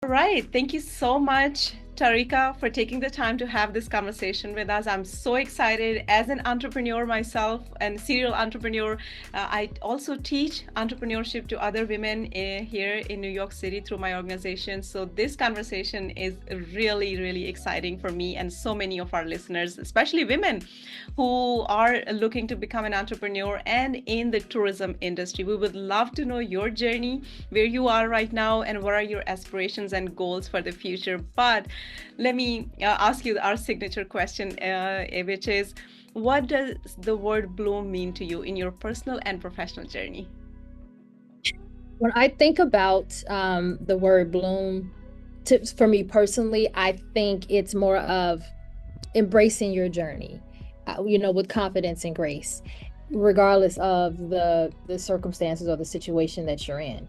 Right. Thank you so much, Taricka, for taking the time to have this conversation with us. I'm so excited. As an entrepreneur myself and serial entrepreneur, I also teach entrepreneurship to other women here in New York City through my organization. So this conversation is really, really exciting for me and so many of our listeners, especially women who are looking to become an entrepreneur and in the tourism industry. We would love to know your journey, where you are right now, and what are your aspirations and goals for the future. But let me ask you our signature question, which is, what does the word bloom mean to you in your personal and professional journey? When I think about the word bloom, for me personally, I think it's more of embracing your journey, with confidence and grace, regardless of the circumstances or the situation that you're in.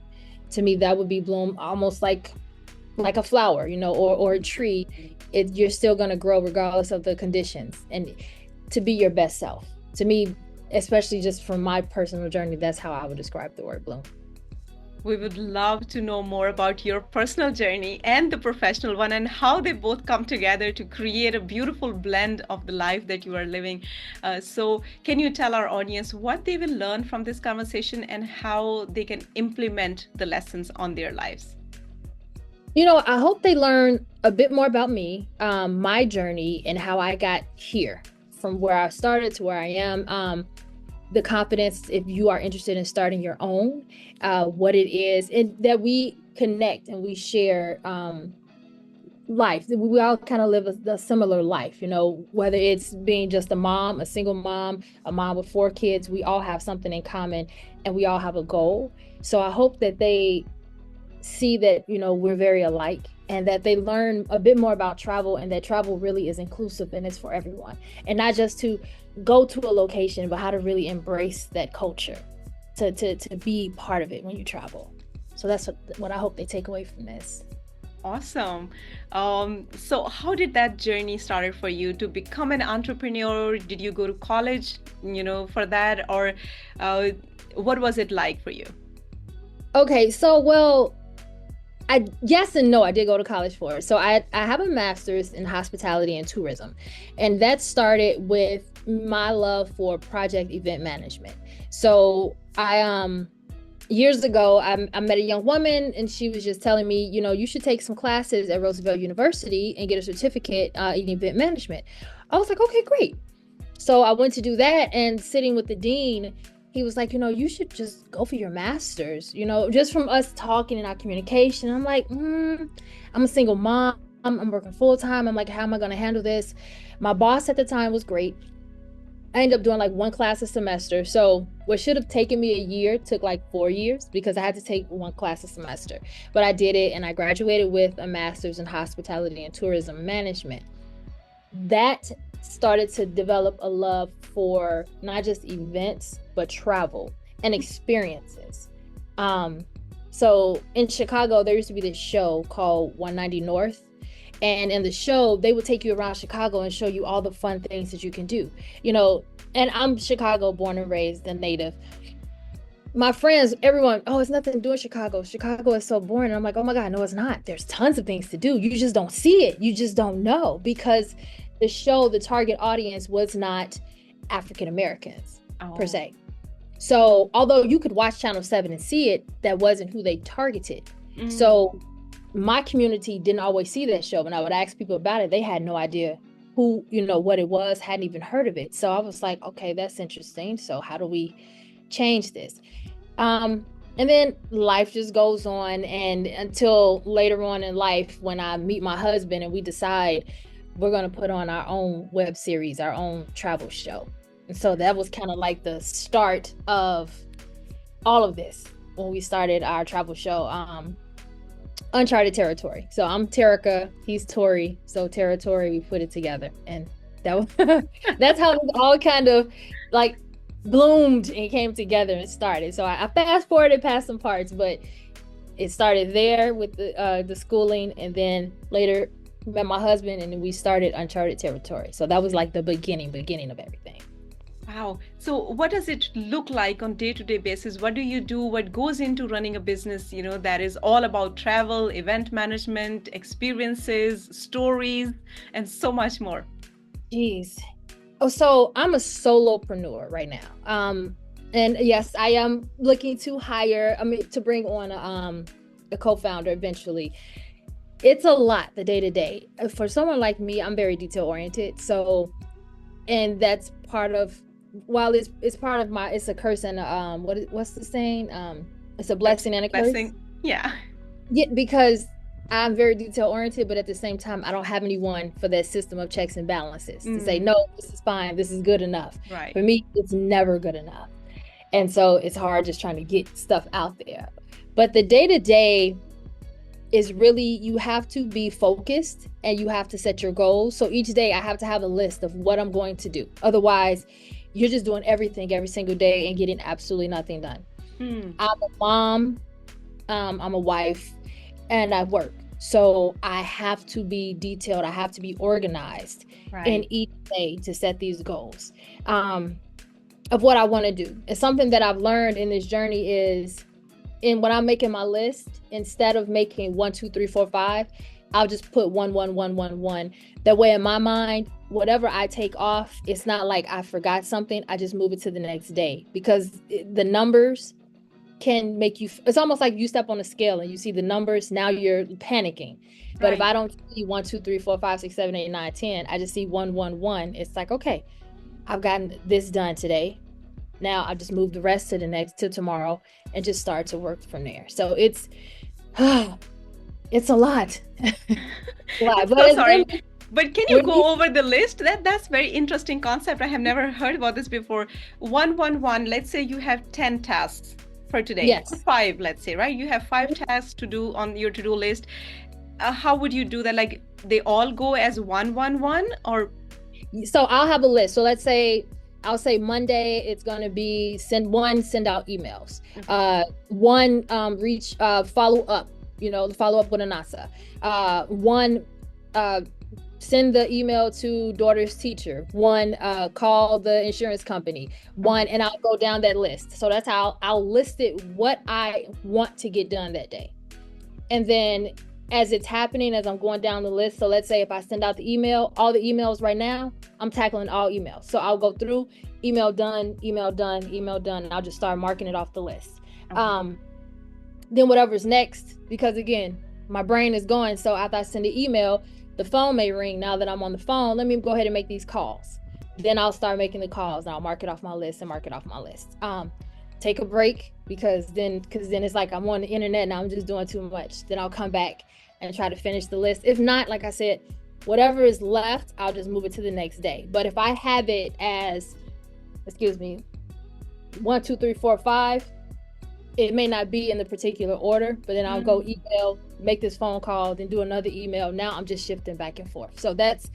To me, that would be bloom, almost like a flower, or a tree. You're still going to grow regardless of the conditions, and to be your best self. To me, especially just from my personal journey, that's how I would describe the word bloom. We would love to know more about your personal journey and the professional one, and how they both come together to create a beautiful blend of the life that you are living. So can you tell our audience what they will learn from this conversation and how they can implement the lessons on their lives? I hope they learn a bit more about me, my journey, and how I got here from where I started to where I am. The confidence, if you are interested in starting your own, what it is, and that we connect and we share life. We all kind of live a similar life, whether it's being just a mom, a single mom, a mom with 4 kids, we all have something in common and we all have a goal. So I hope that they see that, we're very alike, and that they learn a bit more about travel, and that travel really is inclusive and it's for everyone, and not just to go to a location, but how to really embrace that culture, to be part of it when you travel. So that's what I hope they take away from this. Awesome. So how did that journey started for you to become an entrepreneur? Did you go to college, for that, or what was it like for you? Okay, so yes and no, I did go to college for it. So I have a master's in hospitality and tourism, and that started with my love for project event management. So I years ago, I met a young woman, and she was just telling me, you should take some classes at Roosevelt University and get a certificate in event management. I was like, okay, great. So I went to do that, and sitting with the dean, he was like, you should just go for your master's, just from us talking in our communication. I'm like, I'm a single mom. I'm working full time. I'm like, how am I going to handle this? My boss at the time was great. I ended up doing like 1 class a semester. So what should have taken me a year took like 4 years, because I had to take 1 class a semester. But I did it, and I graduated with a master's in hospitality and tourism management. That started to develop a love for not just events, but travel and experiences. So in Chicago, there used to be this show called 190 North. And in the show, they would take you around Chicago and show you all the fun things that you can do, and I'm Chicago born and raised, a native. My friends, everyone, oh, it's nothing to do in Chicago. Chicago is so boring. And I'm like, oh my God, no, it's not. There's tons of things to do. You just don't see it. You just don't know, because the show, the target audience was not African Americans per se. So although you could watch Channel 7 and see it, that wasn't who they targeted. Mm-hmm. So my community didn't always see that show. When I would ask people about it, they had no idea who, what it was, hadn't even heard of it. So I was like, okay, that's interesting. So how do we change this? And then life just goes on, and until later on in life, when I meet my husband and we decide we're going to put on our own web series, our own travel show. And so that was kind of like the start of all of this, when we started our travel show, Uncharted Territory. So I'm Taricka, he's Tori. So Territory, we put it together, and that was that's how it all kind of like bloomed and came together and started. So I fast forwarded past some parts, but it started there with the schooling, and then later met my husband, and then we started Uncharted Territory. So that was like the beginning of everything. Wow. So what does it look like on day-to-day basis? What do you do? What goes into running a business, that is all about travel, event management, experiences, stories, and so much more? Jeez. Oh, so I'm a solopreneur right now. And yes, I am looking to to bring on a co-founder eventually. It's a lot, the day-to-day. For someone like me, I'm very detail-oriented. So, and that's part of, while it's part of it's a curse and what's the saying? It's a blessing and a curse. Yeah. Yeah, because I'm very detail-oriented, but at the same time, I don't have anyone for that system of checks and balances to say, no, this is fine, this is good enough. Right. For me, it's never good enough. And so it's hard just trying to get stuff out there. But the day-to-day is really, you have to be focused and you have to set your goals. So each day I have to have a list of what I'm going to do. Otherwise, you're just doing everything every single day and getting absolutely nothing done. I'm a mom, I'm a wife, and I work. So I have to be detailed. I have to be organized in each day to set these goals of what I want to do. It's something that I've learned in this journey is, when I'm making my list, instead of making 1, 2, 3, 4, 5, I'll just put 1, 1, 1, 1, 1. That way in my mind, whatever I take off, it's not like I forgot something. I just move it to the next day, because the numbers can make you, it's almost like you step on a scale and you see the numbers, now you're panicking. But if I don't see 1, 2, 3, 4, 5, 6, 7, 8, 9, 10, I just see 1, 1, 1. It's like, okay, I've gotten this done today. Now I'll just move the rest to tomorrow and just start to work from there. So it's a lot. So sorry. But can you go over the list? That's very interesting concept. I have never heard about this before. 1, 1, 1. Let's say you have 10 tasks for today. Yes. 5, let's say, right? You have 5 tasks to do on your to-do list. How would you do that? Like, they all go as 1, 1, 1, or? So I'll have a list. So let's say, I'll say Monday, it's going to be send out emails. One, follow up, follow up with Anasa. One, send the email to daughter's teacher. One, call the insurance company. One, and I'll go down that list. So that's how I'll list it, what I want to get done that day. And then as it's happening, as I'm going down the list, so let's say if I send out the email, all the emails right now, I'm tackling all emails. So I'll go through, email done, email done, email done, and I'll just start marking it off the list. Then whatever's next, because again, my brain is going. So after I send the email, the phone may ring. Now that I'm on the phone, let me go ahead and make these calls. Then I'll start making the calls and I'll mark it off my list. Take a break, because then it's like I'm on the internet and I'm just doing too much. Then I'll come back and try to finish the list. If not, like I said, whatever is left, I'll just move it to the next day. But if I have it as, 1, 2, 3, 4, 5, it may not be in the particular order, but then I'll go email, make this phone call, then do another email. Now I'm just shifting back and forth. So that's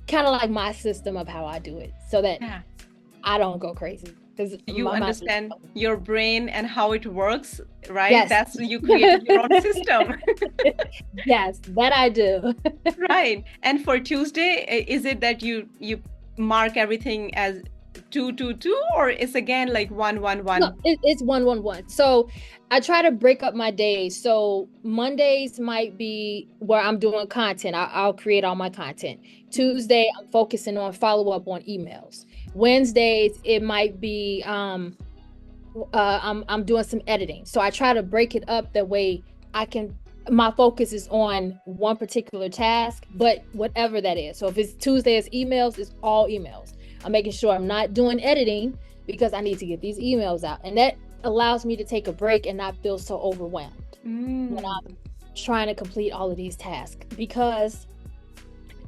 kind of like my system of how I do it, so that I don't go crazy. Because you understand your brain and how it works, right? Yes. That's, you created your own system. Yes, that I do. Right. And for Tuesday, is it that you mark everything as 2, 2, 2, or it's again like 1, 1, 1? No, it's 1, 1, 1. So I try to break up my days. So Mondays might be where I'm doing content. I'll create all my content. Tuesday, I'm focusing on follow up on emails. Wednesdays, it might be I'm doing some editing. So I try to break it up that way my focus is on one particular task, but whatever that is. So if it's Tuesday, it's emails, it's all emails. I'm making sure I'm not doing editing because I need to get these emails out. And that allows me to take a break and not feel so overwhelmed when I'm trying to complete all of these tasks. Because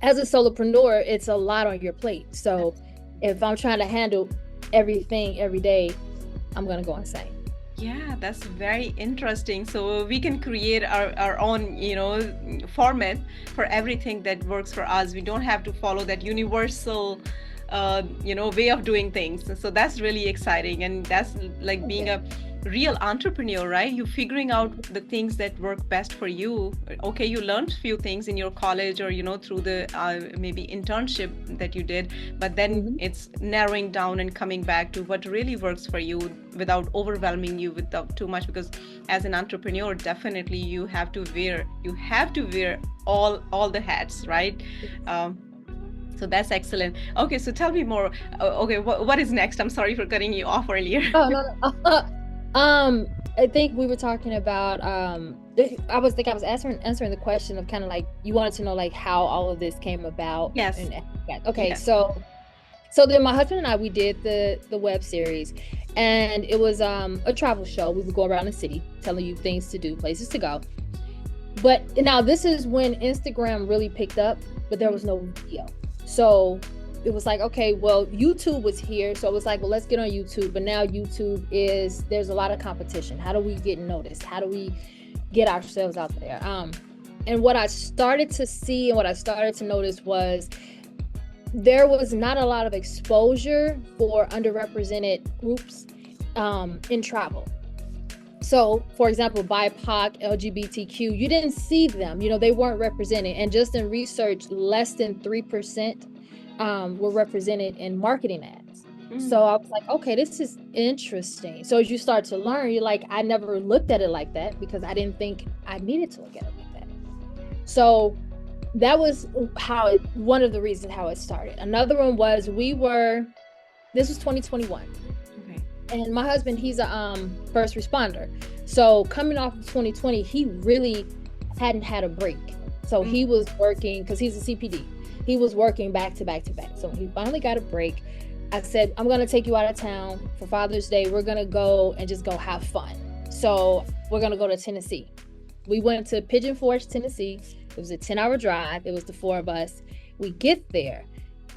as a solopreneur, it's a lot on your plate. So if I'm trying to handle everything every day, I'm going to go insane. Yeah, that's very interesting. So we can create our own, format for everything that works for us. We don't have to follow that universal, way of doing things. So that's really exciting. And that's like being a real entrepreneur, right? You're figuring out the things that work best for you. Okay, you learned a few things in your college or, through the maybe internship that you did, but then it's narrowing down and coming back to what really works for you without overwhelming you with too much. Because as an entrepreneur, definitely you have to wear all the hats, right? So that's excellent. Okay, so tell me more. Okay, what is next? I'm sorry for cutting you off earlier. Oh, no. I think we were talking about I was answering the question of kind of like, you wanted to know like how all of this came about. Yes. Okay. Yes. So then my husband and I, we did the web series, and it was a travel show. We would go around the city telling you things to do, places to go. But now this is when Instagram really picked up, but there was no video. So it was like, okay, well, YouTube was here. So it was like, well, let's get on YouTube. But now there's a lot of competition. How do we get noticed? How do we get ourselves out there? And what I started to see and what I started to notice was there was not a lot of exposure for underrepresented groups in travel. So, for example, BIPOC, LGBTQ, you didn't see them, they weren't represented. And just in research, less than 3% were represented in marketing ads. So I was like, okay, this is interesting. So as you start to learn, you're like, I never looked at it like that because I didn't think I needed to look at it like that. So that was one of the reasons how it started. Another one was this was 2021. And my husband, he's a first responder. So coming off of 2020, he really hadn't had a break. So he was working, because he's a CPD. He was working back to back to back. So he finally got a break. I said, I'm going to take you out of town for Father's Day. We're going to go and just go have fun. So we're going to go to Tennessee. We went to Pigeon Forge, Tennessee. It was a 10-hour drive. It was the four of us. We get there.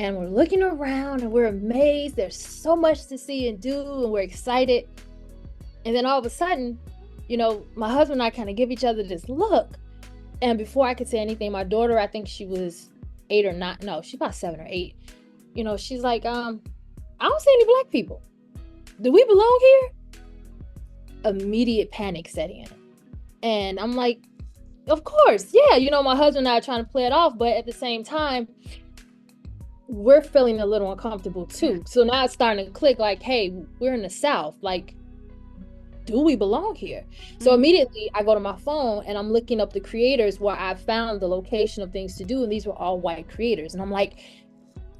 And we're looking around and we're amazed. There's so much to see and do, and we're excited. And then all of a sudden, my husband and I kind of give each other this look. And before I could say anything, my daughter, I think she was 8 or 9. No, she's about 7 or 8. She's like, I don't see any Black people. Do we belong here? Immediate panic set in. And I'm like, of course. Yeah. My husband and I are trying to play it off. But at the same time, we're feeling a little uncomfortable too. So now it's starting to click like, hey, we're in the South. Like, do we belong here? So immediately I go to my phone and I'm looking up the creators where I found the location of things to do. And these were all white creators. And I'm like,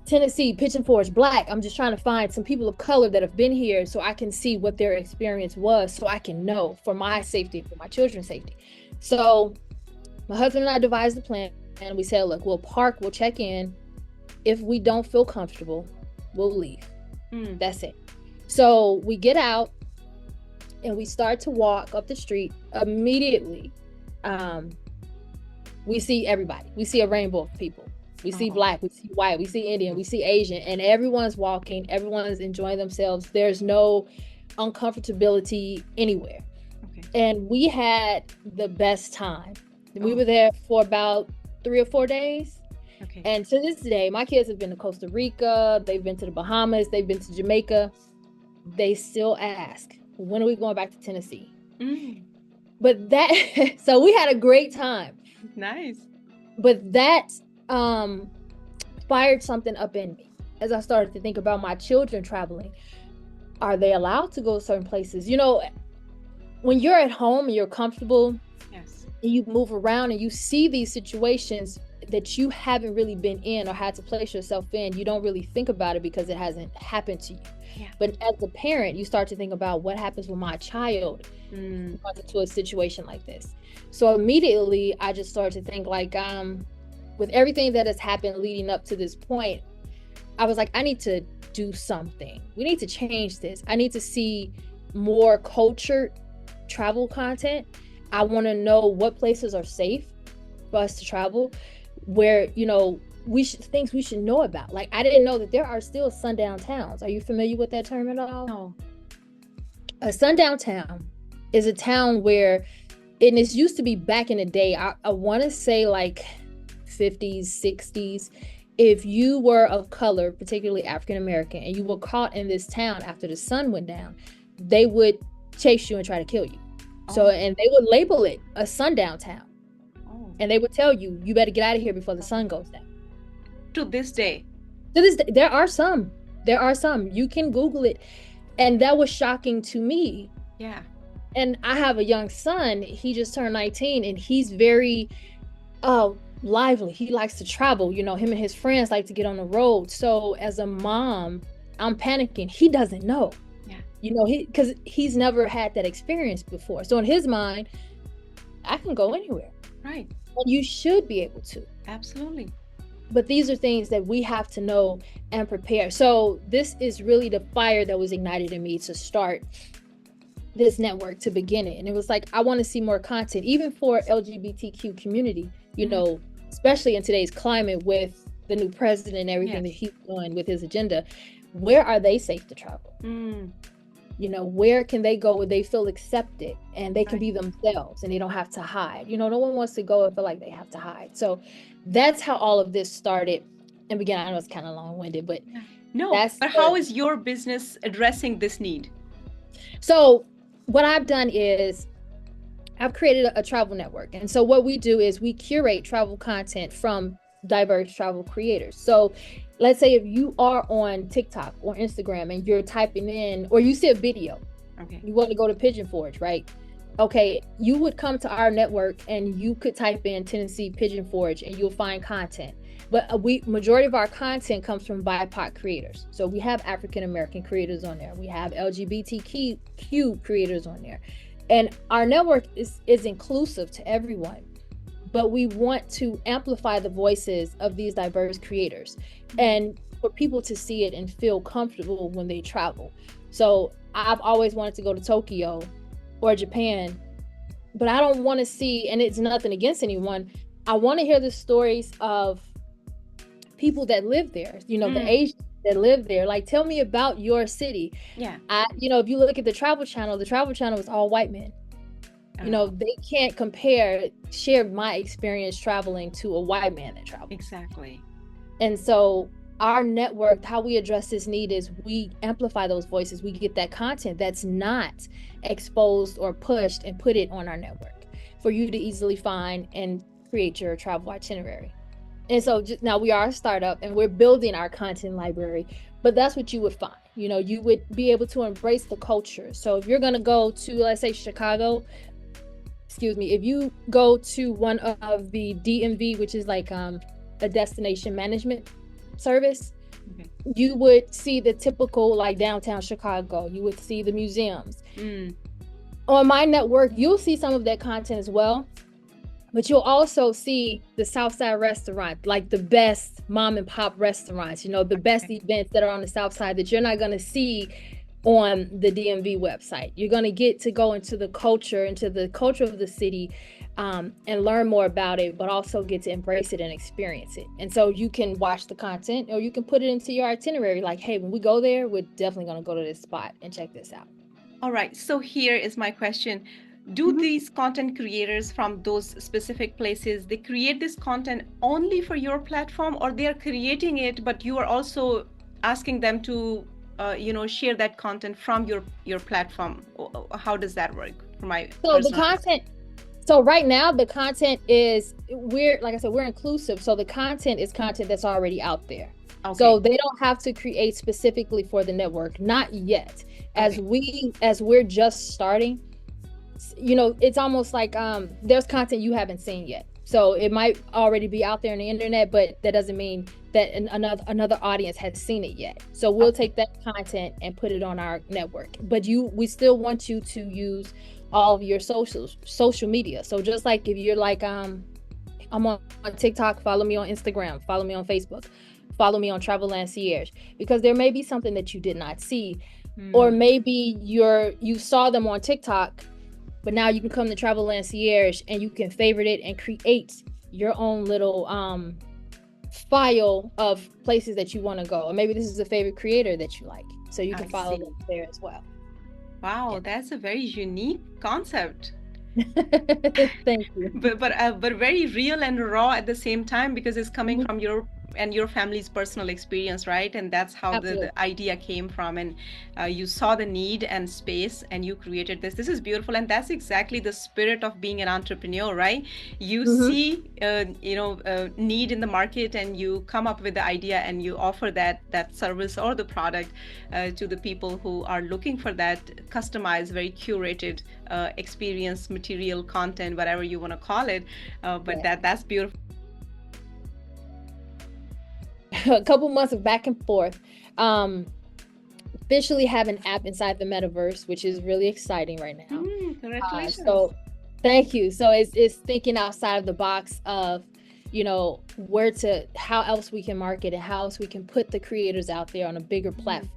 Tennessee, Pigeon Forge, Black. I'm just trying to find some people of color that have been here so I can see what their experience was, so I can know for my safety, for my children's safety. So my husband and I devised the plan, and we said, look, we'll check in. If we don't feel comfortable, we'll leave. That's it. So we get out and we start to walk up the street. Immediately, we see everybody. We see a rainbow of people. We see Black, we see white, we see Indian, we see Asian, and everyone's walking, everyone's enjoying themselves. There's no uncomfortability anywhere. And we had the best time. We were there for about 3 or 4 days. And to this day, my kids have been to Costa Rica, they've been to the Bahamas, they've been to Jamaica. They still ask, when are we going back to Tennessee? But so we had a great time. Nice. But that fired something up in me as I started to think about my children traveling. Are they allowed to go to certain places? When you're at home and you're comfortable, yes, and you move around and you see these situations that you haven't really been in or had to place yourself in, you don't really think about it because it hasn't happened to you. But as a parent, you start to think about what happens with my child runs into a situation like this. So immediately I just started to think like, with everything that has happened leading up to this point, I was like, I need to do something. We need to change this. I need to see more cultured travel content. I want to know what places are safe for us to travel, where, things we should know about. Like, I didn't know that there are still sundown towns. Are you familiar with that term at all? No. A sundown town is a town where, and it used to be back in the day, I want to say like 50s, 60s, if you were of color, particularly African American, and you were caught in this town after the sun went down, they would chase you and try to kill you. Oh. So, and they would label it a sundown town. Oh. And they would tell you, you better get out of here before the sun goes down. To this day. To this day, there are some. You can Google it. And that was shocking to me. Yeah. And I have a young son. He just turned 19 and he's very lively. He likes to travel. You know, him and his friends like to get on the road. So as a mom, I'm panicking. He doesn't know. Yeah. You know, because he's never had that experience before. So in his mind, I can go anywhere. Right. And you should be able to. Absolutely. But these are things that we have to know and prepare. So this is really the fire that was ignited in me to start this network, to begin it. And it was like, I want to see more content, even for LGBTQ community, you know, especially in today's climate with the new president and everything that he's doing with his agenda. Where are they safe to travel? You know, where can they go where they feel accepted and they can be themselves and they don't have to hide? You know, no one wants to go and feel like they have to hide. So that's how all of this started and began. I know it's kind of long-winded, but how is your business addressing this need? So what I've done is I've created a travel network. And so what we do is we curate travel content from diverse travel creators. So let's say if you are on TikTok or Instagram and you're typing in, or you see a video, you want to go to Pigeon Forge, right? Okay, you would come to our network and you could type in Tennessee Pigeon Forge and you'll find content. But majority of our content comes from BIPOC creators. So we have African American creators on there. We have LGBTQ creators on there. And our network is inclusive to everyone. But we want to amplify the voices of these diverse creators and for people to see it and feel comfortable when they travel. So I've always wanted to go to Tokyo or Japan, but I don't want to see, and it's nothing against anyone, I want to hear the stories of people that live there, you know, the Asians that live there. Like, tell me about your city. Yeah. You know, if you look at the Travel Channel is all white men. You know, they can't share my experience traveling to a white man that traveled. Exactly. And so our network, how we address this need is we amplify those voices. We get that content that's not exposed or pushed and put it on our network for you to easily find and create your travel itinerary. And so now we are a startup and we're building our content library, but that's what you would find. You know, you would be able to embrace the culture. So if you're going to go to, let's say, Chicago, if you go to one of the DMV, which is like a destination management service, you would see the typical like downtown Chicago. You would see the museums. On my network, you'll see some of that content as well, but you'll also see the Southside restaurant, like the best mom and pop restaurants, you know, the best events that are on the South Side that you're not going to see on the DMV website. You're going to get to go into the culture of the city and learn more about it, but also get to embrace it and experience it. And so you can watch the content or you can put it into your itinerary. Like, hey, when we go there, we're definitely going to go to this spot and check this out. All right. So here is my question. Do these content creators from those specific places, they create this content only for your platform, or they are creating it, but you are also asking them to share that content from your platform? How does that work for my content? So right now the content is, like I said, we're inclusive. So the content is content that's already out there. Okay. So they don't have to create specifically for the network, not yet. As we're just starting, you know, it's almost like there's content you haven't seen yet. So it might already be out there on the internet, but that doesn't mean that another audience has seen it yet. So we'll take that content and put it on our network. But we still want you to use all of your social media. So just like if you're like, I'm on TikTok, follow me on Instagram, follow me on Facebook, follow me on Travel Concierge, because there may be something that you did not see, or maybe you saw them on TikTok, but now you can come to Travel Concierge and you can favorite it and create your own little file of places that you want to go. Or maybe this is a favorite creator that you like, so you can follow them there as well. Wow, that's a very unique concept. Thank you. But very real and raw at the same time, because it's coming from your and your family's personal experience, right? And that's how the idea came from. And you saw the need and space, and you created this. This is beautiful, and that's exactly the spirit of being an entrepreneur, right? You see, need in the market, and you come up with the idea, and you offer that service or the product to the people who are looking for that customized, very curated experience, material, content, whatever you want to call it. But that's beautiful. A couple months of back and forth. Officially have an app inside the metaverse, which is really exciting right now. Congratulations. So thank you. So it's thinking outside of the box of, how else we can market and how else we can put the creators out there on a bigger platform.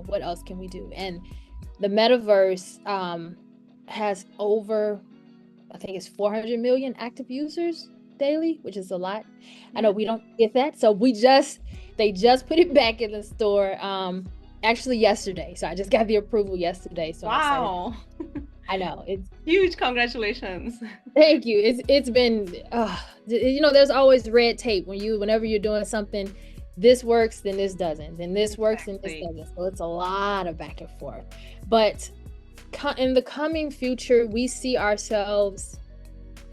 What else can we do? And the metaverse has over, I think it's 400 million active users daily, which is a lot. I know we don't get that. So they just put it back in the store actually yesterday. So I just got the approval yesterday. So wow. I know, it's huge. Congratulations. Thank you. It's been there's always red tape whenever you're doing something. This works, then this doesn't, then this works, then this doesn't. So it's a lot of back and forth. But in the coming future, we see ourselves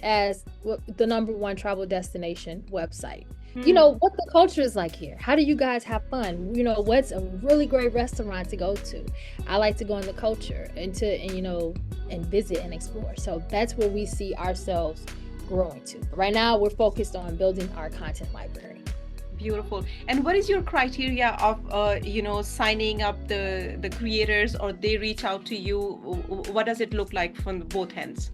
as the #1 travel destination website. What the culture is like here. How do you guys have fun? What's a really great restaurant to go to? I like to go in the culture and visit and explore. So that's where we see ourselves growing to. Right now, we're focused on building our content library. Beautiful. And what is your criteria of signing up the creators, or they reach out to you? What does it look like from both ends?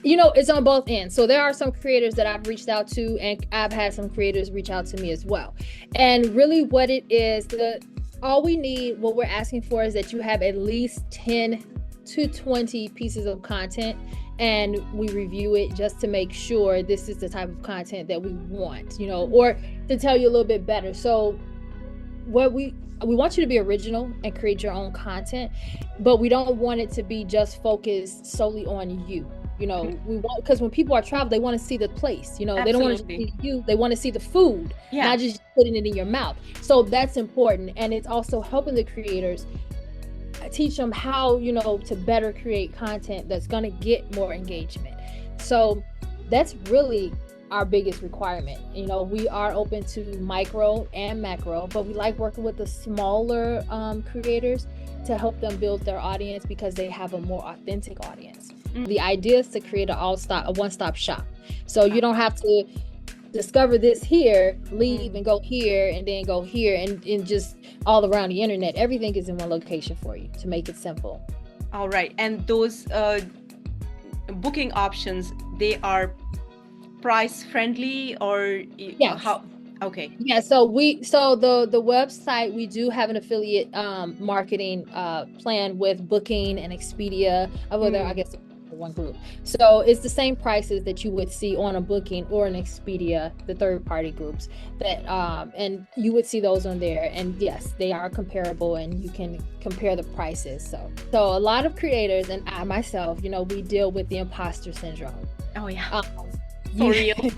It's on both ends. So there are some creators that I've reached out to, and I've had some creators reach out to me as well. And really what it is, what we're asking for is that you have at least 10 to 20 pieces of content, and we review it just to make sure this is the type of content that we want, or to tell you a little bit better. So what we want you to be original and create your own content, but we don't want it to be just focused solely on you. We want, because when people are traveling, they want to see the place, they don't want to see you, they want to see the food, not just putting it in your mouth. So that's important. And it's also helping the creators, teach them how, to better create content that's going to get more engagement. So that's really our biggest requirement. We are open to micro and macro, but we like working with the smaller creators to help them build their audience because they have a more authentic audience. The idea is to create a one-stop shop. So you don't have to discover this here, leave and go here, and then go here, and just all around the internet. Everything is in one location for you to make it simple. All right. And those booking options, they are price friendly, or how? Okay. Yeah. So the website, we do have an affiliate marketing plan with Booking and Expedia. I guess one group. So it's the same prices that you would see on a Booking or an Expedia, the third party groups that and you would see those on there. And yes, they are comparable, and you can compare the prices. So a lot of creators, and I myself, we deal with the imposter syndrome. Oh yeah. For real.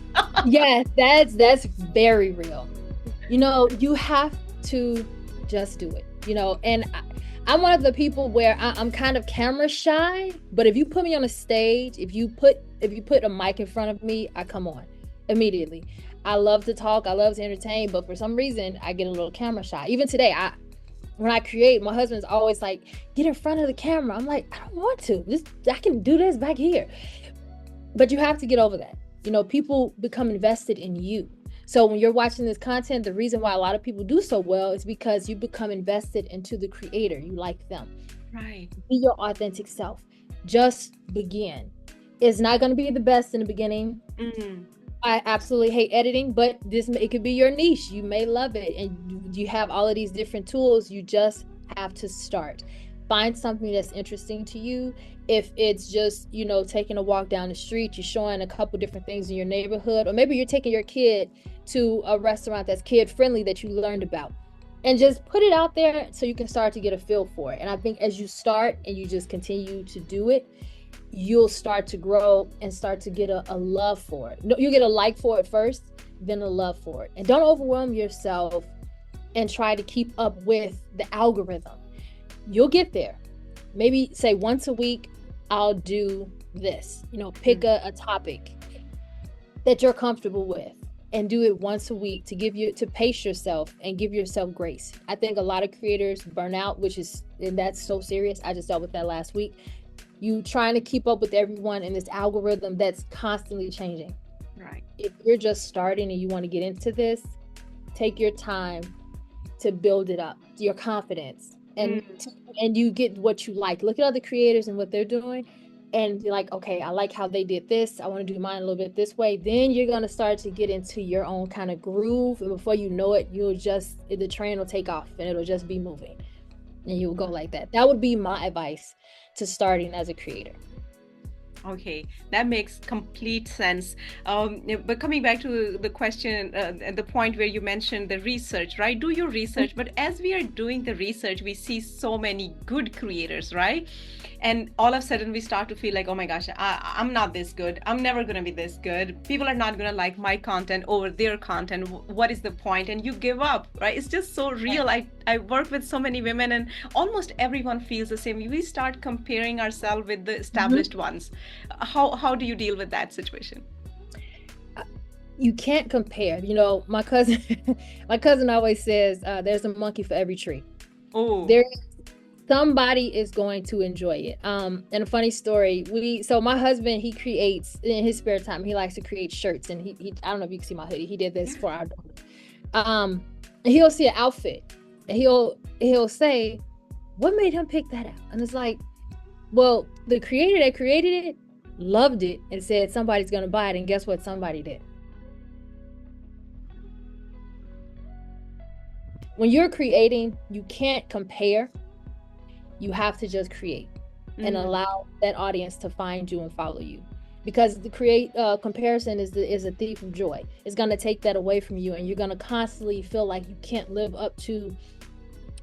Yes, that's very real. You have to just do it, and I'm one of the people where I'm kind of camera shy, but if you put me on a stage, if you put a mic in front of me, I come on immediately. I love to talk, I love to entertain, but for some reason I get a little camera shy. Even today, when I create, my husband's always like, get in front of the camera. I'm like, I don't want to. I can do this back here. But you have to get over that. People become invested in you. So when you're watching this content, the reason why a lot of people do so well is because you become invested into the creator. You like them. Right. Be your authentic self. Just begin. It's not going to be the best in the beginning. Mm-hmm. I absolutely hate editing, but it could be your niche. You may love it, and you have all of these different tools. You just have to start. Find something that's interesting to you. If it's just, taking a walk down the street, you're showing a couple different things in your neighborhood, or maybe you're taking your kid to a restaurant that's kid friendly that you learned about, and just put it out there so you can start to get a feel for it. And I think as you start and you just continue to do it, you'll start to grow and start to get a love for it. No, you get a like for it first, then a love for it. And don't overwhelm yourself and try to keep up with the algorithm. You'll get there. Maybe say once a week, I'll do this. Pick a topic that you're comfortable with and do it once a week to pace yourself and give yourself grace. I think a lot of creators burn out, and that's so serious. I just dealt with that last week. You trying to keep up with everyone in this algorithm that's constantly changing. Right. If you're just starting and you want to get into this, take your time to build it up, your confidence, and you get what you like. Look at other creators and what they're doing, and you're like, okay, I like how they did this. I want to do mine a little bit this way. Then you're going to start to get into your own kind of groove. And before you know it, the train will take off and it'll just be moving. And you'll go like that. That would be my advice to starting as a creator. Okay, that makes complete sense. But coming back to the question, the point where you mentioned the research, right? Do your research. But as we are doing the research, we see so many good creators, right? And all of a sudden we start to feel like, oh my gosh, I'm not this good. I'm never going to be this good. People are not going to like my content over their content. What is the point? And you give up, right? It's just so real. I work with so many women and almost everyone feels the same. We start comparing ourselves with the established ones. How do you deal with that situation? You can't compare. My cousin always says, there's a monkey for every tree. Oh. Somebody is going to enjoy it. And a funny story, so my husband, he creates in his spare time, he likes to create shirts, and he I don't know if you can see my hoodie, he did this for our daughter. He'll see an outfit and he'll say, what made him pick that out? And it's like, well, the creator that created it loved it and said somebody's going to buy it, and guess what somebody did? When you're creating, you can't compare. You have to just create and allow that audience to find you and follow you, because the comparison is a thief of joy. It's going to take that away from you, and you're going to constantly feel like you can't live up to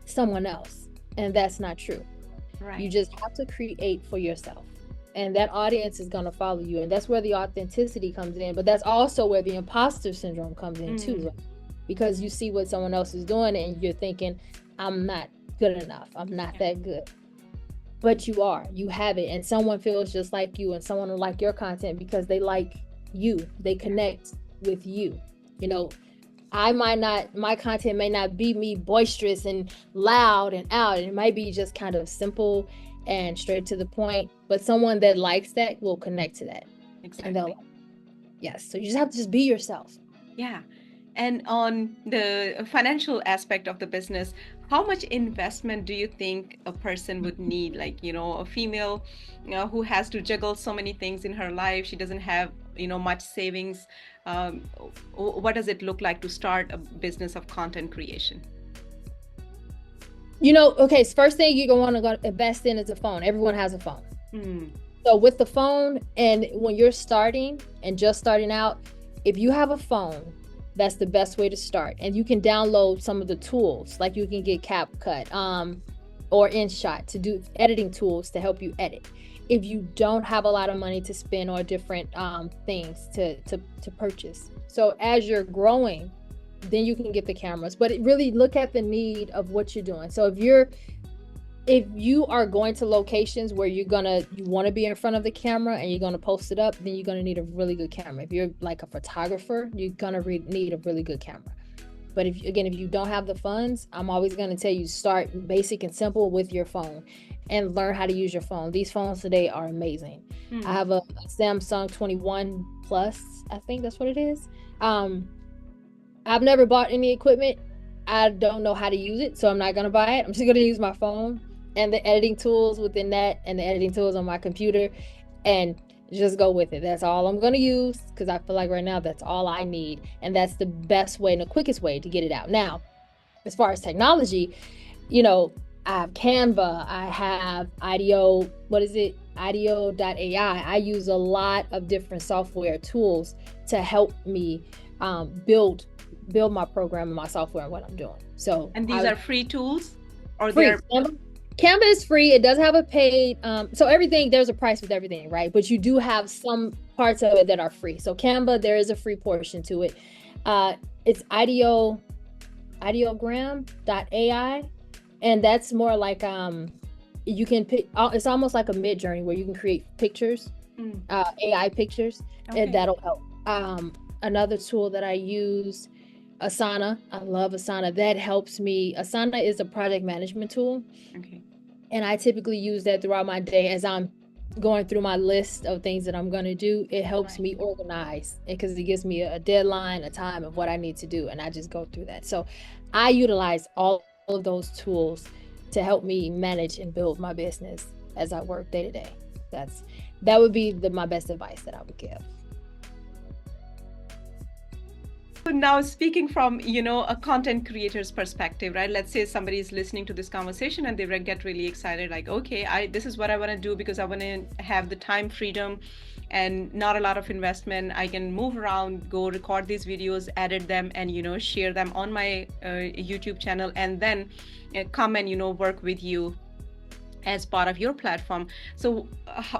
someone else, and that's not true. Right. You just have to create for yourself, and that audience is going to follow you, and that's where the authenticity comes in. But that's also where the imposter syndrome comes in too, right? Because you see what someone else is doing and you're thinking, I'm not good enough, I'm not that good. But you have it, and someone feels just like you, and someone will like your content because they like you, they connect with you. My content may not be me boisterous and loud and out, it might be just kind of simple and straight to the point, but someone that likes that will connect to that. Exactly. Yes, so you just have to just be yourself. Yeah. And on the financial aspect of the business, how much investment do you think a person would need? Like, a female, who has to juggle so many things in her life. She doesn't have, much savings. What does it look like to start a business of content creation? Okay, so first thing you're going to want to invest in is a phone. Everyone has a phone. So with the phone, and when you're starting and just starting out, if you have a phone, that's the best way to start. And you can download some of the tools, like you can get CapCut or InShot to do editing tools to help you edit. If you don't have a lot of money to spend or different things to purchase. So as you're growing, then you can get the cameras, but really look at the need of what you're doing. So if you are going to locations where you want to be in front of the camera and you're going to post it up, then you're going to need a really good camera. If you're like a photographer, you're going to need a really good camera. But if you don't have the funds, I'm always going to tell you, start basic and simple with your phone and learn how to use your phone. These phones today are amazing. I have a Samsung 21 Plus, I think that's what it is. I've never bought any equipment. I don't know how to use it, so I'm not going to buy it. I'm just going to use my phone and the editing tools within that, and the editing tools on my computer, and just go with it. That's all I'm going to use, because I feel like right now that's all I need, and that's the best way and the quickest way to get it out. Now, as far as technology, I have Canva, I have IDEO, IDEO.ai. I use a lot of different software tools to help me build my program and my software and what I'm doing. So, and these are free tools, or free. they're Canva is free. It does have a paid, so everything, there's a price with everything, right? But you do have some parts of it that are free. So Canva, there is a free portion to it. It's ideogram.ai, and that's more like you can pick. It's almost like a mid journey where you can create pictures, AI pictures, and that'll help. Another tool that I use, Asana. I love Asana. That helps me. Asana is a project management tool. Okay. And I typically use that throughout my day as I'm going through my list of things that I'm going to do. It helps me organize because it gives me a deadline, a time of what I need to do. And I just go through that. So I utilize all of those tools to help me manage and build my business as I work day to day. That would be my best advice that I would give. Now, speaking from, a content creator's perspective, right? Let's say somebody is listening to this conversation and they get really excited, like, okay, this is what I want to do because I want to have the time freedom and not a lot of investment. I can move around, go record these videos, edit them, and, share them on my YouTube channel, and then come and, work with you as part of your platform. So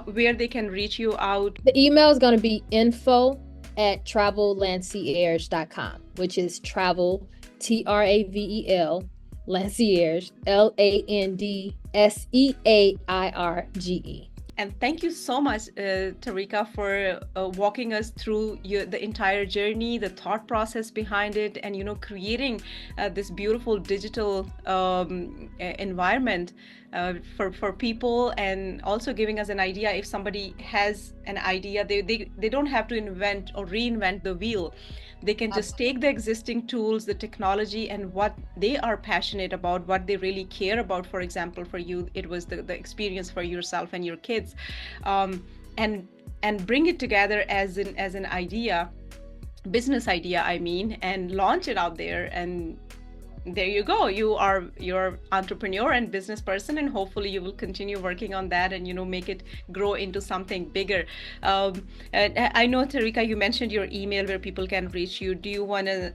where they can reach you out? The email is going to be info@travellandseairs.com, which is travel, TRAVEL, Lancierge, LANDSEAIRGE. And thank you so much, Taricka, for walking us through the entire journey, the thought process behind it, and creating this beautiful digital environment for people, and also giving us an idea. If somebody has an idea, they don't have to invent or reinvent the wheel. They can just take the existing tools, the technology, and what they are passionate about, what they really care about. For example, for you, it was the experience for yourself and your kids, and bring it together as an idea, business idea, and launch it out there. And there you go. You're entrepreneur and business person, and hopefully you will continue working on that and make it grow into something bigger. I know, Taricka, you mentioned your email where people can reach you. Do you want to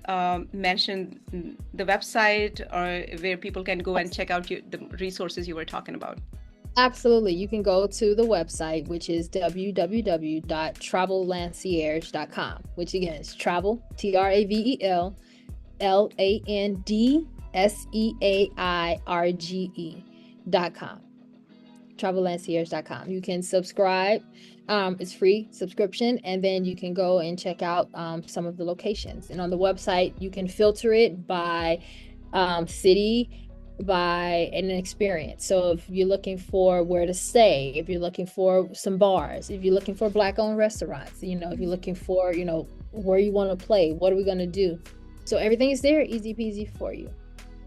mention the website or where people can go and check out the resources you were talking about? Absolutely. You can go to the website, which is www.travellandseairs.com, which again is travel, TRAVEL, LANDSEAIRGE.com, travellandseairs.com. You can subscribe. It's free subscription, and then you can go and check out some of the locations. And on the website, you can filter it by city, by an experience. So if you're looking for where to stay, if you're looking for some bars, if you're looking for Black-owned restaurants, if you're looking for, where you want to play, what are we going to do? So everything is there, easy peasy for you.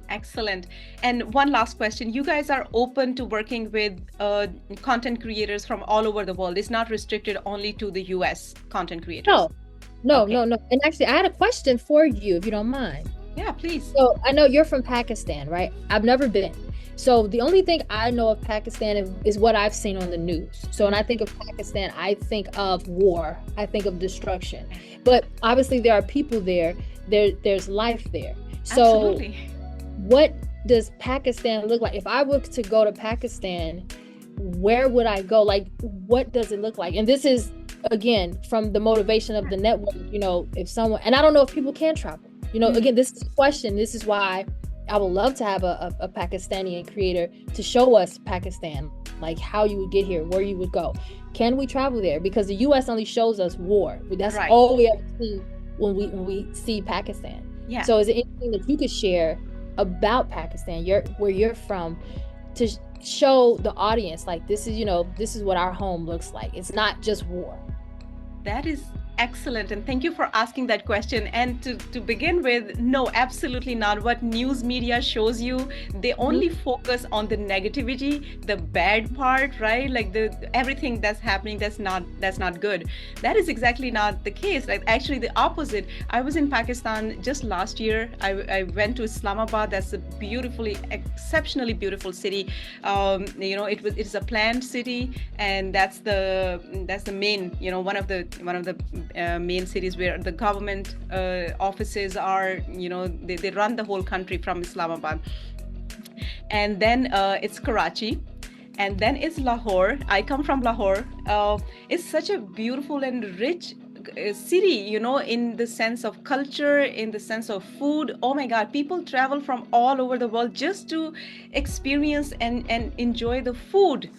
Excellent. And one last question. You guys are open to working with content creators from all over the world. It's not restricted only to the US content creators. No. And actually, I had a question for you, if you don't mind. Yeah, please. So I know you're from Pakistan, right? I've never been. So the only thing I know of Pakistan is what I've seen on the news. So when I think of Pakistan, I think of war. I think of destruction. But obviously there are people there. There's life there. So absolutely. What does Pakistan look like? If I were to go to Pakistan, where would I go? Like, what does it look like? And this is, again, from the motivation of the network, if someone, and I don't know if people can travel, again, this is a question. This is why I would love to have a Pakistani creator to show us Pakistan, like how you would get here, where you would go. Can we travel there? Because the US only shows us war. That's right. All we ever see when we see Pakistan. Yeah. So is there anything that you could share about Pakistan, where you're from, to show the audience, like, this is what our home looks like. It's not just war. That is excellent, and thank you for asking that question. And to begin with, no, absolutely not. What news media shows you, they only focus on the negativity, the bad part, right? Like everything that's happening that's not good. That is exactly not the case. Like, actually the opposite. I was in Pakistan just last year. I went to Islamabad. That's a exceptionally beautiful city. It's a planned city, and that's the main, one of the main cities where the government offices are. They run the whole country from Islamabad. and then it's Karachi, and then it's Lahore. I come from Lahore. It's such a beautiful and rich city, you know, in the sense of culture, in the sense of food. Oh my God, people travel from all over the world just to experience and enjoy the food.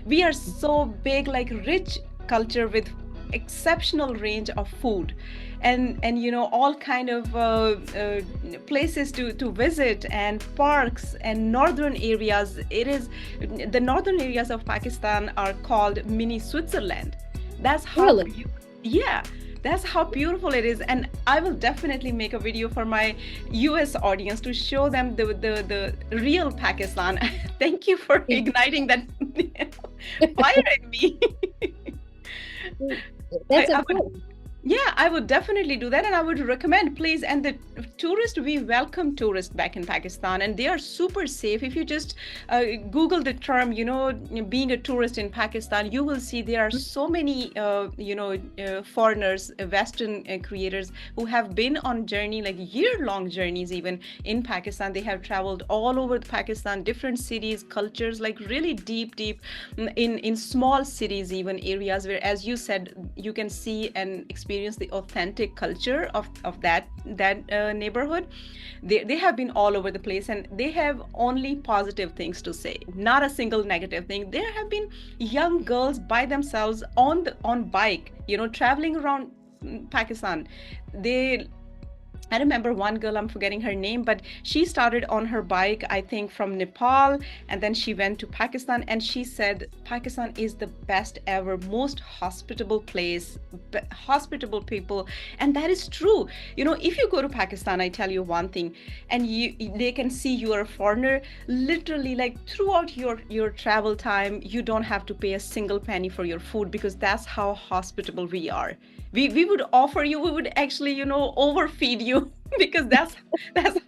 We are so big, like rich culture with exceptional range of food, and you know, all kind of places to visit, and parks and northern areas. It is, the northern areas of Pakistan are called mini Switzerland. That's how Really? yeah, that's how beautiful it is. And I will definitely make a video for my US audience to show them the real Pakistan. Thank you for igniting that fire in me. That's I would, important. yeah, I would definitely do that, and I would recommend, please. And the tourist, we welcome tourists back in Pakistan, and they are super safe. If you just Google the term, you know, being a tourist in Pakistan, you will see there are so many, foreigners, Western creators who have been on journey, like year-long journeys, even in Pakistan. They have traveled all over Pakistan, different cities, cultures, like really deep in small cities, even areas where, as you said, you can see and experience the authentic culture of that neighborhood. They have been all over the place, and they have only positive things to say, not a single negative thing. There have been young girls by themselves on bike, you know, traveling around Pakistan. They I remember one girl, I'm forgetting her name, but she started on her bike, I think from Nepal, and then she went to Pakistan, and she said Pakistan is the best ever, most hospitable place, hospitable people. And that is true. You know, if you go to Pakistan, I tell you one thing, and they can see you are a foreigner, literally, like throughout your travel time, you don't have to pay a single penny for your food, because that's how hospitable we are. We would offer you, we would actually, you know, overfeed you, because that's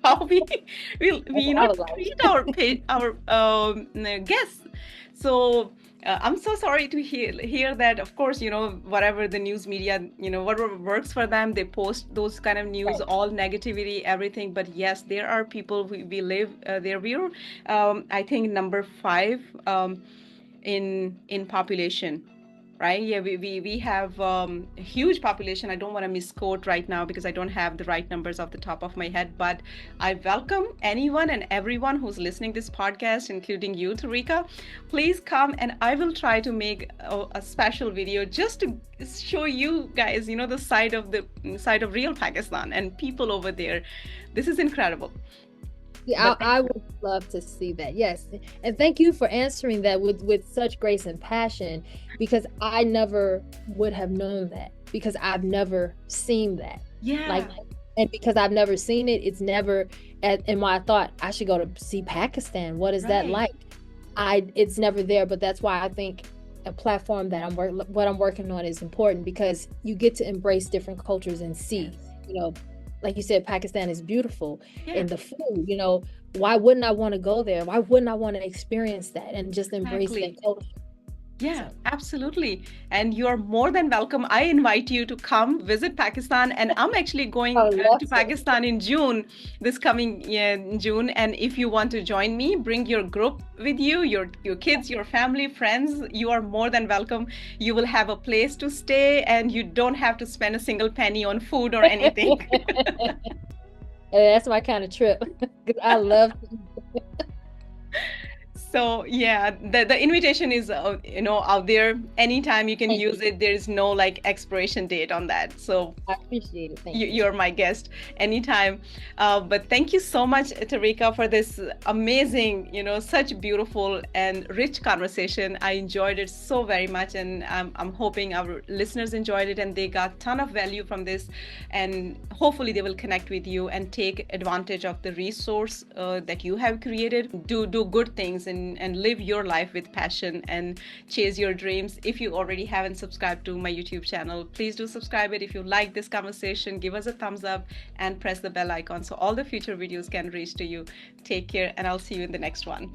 how we you know, treat our guests. So I'm so sorry to hear that. Of course, you know, whatever the news media, you know, whatever works for them, they post those kind of news, all negativity, everything. But yes, there are people, we live there. We're I think number 5 in population, right? Yeah, we have a huge population. I don't want to misquote right now because I don't have the right numbers off the top of my head, but I welcome anyone and everyone who's listening this podcast, including you, Taricka. Please come, and I will try to make a special video just to show you guys, you know, the side of real Pakistan and people over there. This is incredible. Yeah, I would love to see that. Yes. And thank you for answering that with such grace and passion, because I never would have known that, because I've never seen that. Yeah. Like, and because I've never seen it, it's never in my thought, I should go to see Pakistan. What is that like? It's never there. But that's why I think a platform that what I'm working on is important, because you get to embrace different cultures and see, you know, like you said, Pakistan is beautiful, and the food, you know, why wouldn't I want to go there? Why wouldn't I want to experience that and just embrace that culture? Yeah, absolutely. And you're more than welcome. I invite you to come visit Pakistan, and I'm actually going to Pakistan in June, this coming June. And if you want to join me, bring your group with you, your kids, your family, friends. You are more than welcome. You will have a place to stay, and you don't have to spend a single penny on food or anything. That's my kind of trip. I love So yeah, the invitation is you know, out there. Anytime you can use it. There is no like expiration date on that. So I appreciate it. Thank you. You're my guest anytime. But thank you so much, Taricka, for this amazing, you know, such beautiful and rich conversation. I enjoyed it so very much, and I'm hoping our listeners enjoyed it and they got a ton of value from this, and hopefully they will connect with you and take advantage of the resource that you have created. Do good things and live your life with passion and chase your dreams. If you already haven't subscribed to my YouTube channel, please do subscribe it. If you like this conversation, give us a thumbs up and press the bell icon so all the future videos can reach to you. Take care, and I'll see you in the next one.